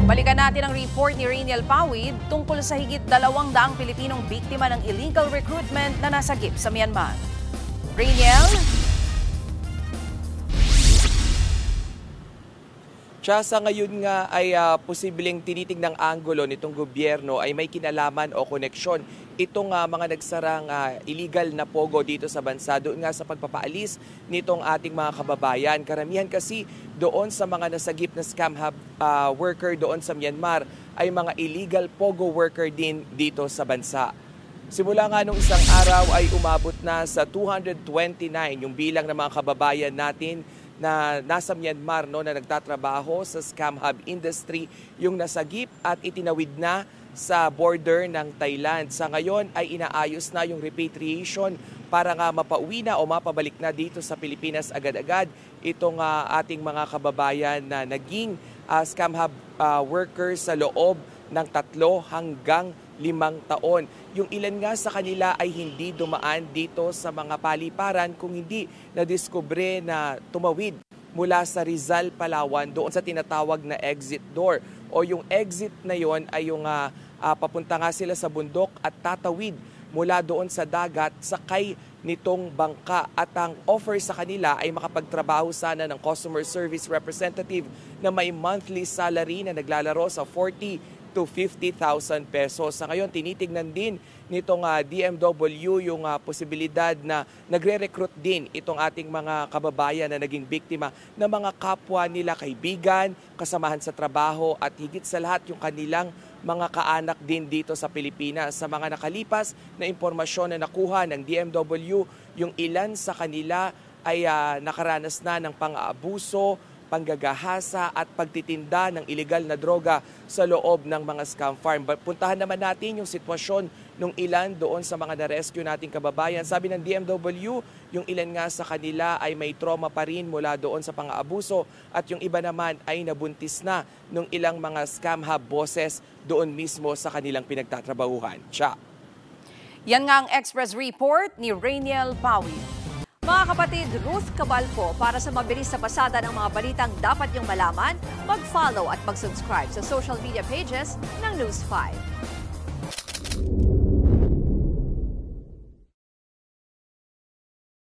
Balikan natin ang report ni Rainiel Pawid tungkol sa higit 200 Pilipinong biktima ng illegal recruitment na nasagip sa Myanmar. Rainiel? Sa ngayon nga ay posibleng tinitingnang anggulo nitong gobyerno ay may kinalaman o koneksyon itong mga nagsarang illegal na pogo dito sa bansa doon nga sa pagpapaalis nitong ating mga kababayan. Karamihan kasi doon sa mga nasagip na scam hub worker doon sa Myanmar ay mga illegal pogo worker din dito sa bansa. Simula nga nung isang araw ay umabot na sa 229 yung bilang ng mga kababayan natin na nasa Myanmar na nagtatrabaho sa scam hub industry yung nasagip at itinawid na sa border ng Thailand. Sa ngayon ay inaayos na yung repatriation para nga mapauwi na o mapabalik na dito sa Pilipinas agad-agad itong ating mga kababayan na naging scam hub workers sa loob ng 3 hanggang 5 taon. Yung ilan nga sa kanila ay hindi dumaan dito sa mga paliparan kung hindi nadiskubre na tumawid mula sa Rizal, Palawan doon sa tinatawag na exit door. O yung exit na yon ay yung papunta nga sila sa bundok at tatawid mula doon sa dagat sakay nitong bangka. At ang offer sa kanila ay makapagtrabaho sana ng customer service representative na may monthly salary na naglalaro sa 40,000 to 50,000 pesos. Sa ngayon, tinitingnan din nitong DMW yung posibilidad na nagre-recruit din itong ating mga kababayan na naging biktima ng mga kapwa nila, kaibigan, kasamahan sa trabaho at higit sa lahat yung kanilang mga kaanak din dito sa Pilipinas. Sa mga nakalipas na impormasyon na nakuha ng DMW, yung ilan sa kanila ay nakaranas na ng pang-aabuso, panggagahasa at pagtitinda ng illegal na droga sa loob ng mga scam farm. Puntahan naman natin yung sitwasyon ng ilan doon sa mga na-rescue nating kababayan. Sabi ng DMW, yung ilan nga sa kanila ay may trauma pa rin mula doon sa pang-aabuso at yung iba naman ay nabuntis na ng ilang mga scam hub bosses doon mismo sa kanilang pinagtatrabahuhan. Yan nga ang Express Report ni Rainiel Pawid. Mga kapatid, Ruth Cabalco, para sa mabilis na pasada ng mga balitang dapat niyong malaman, mag-follow at mag-subscribe sa social media pages ng News 5.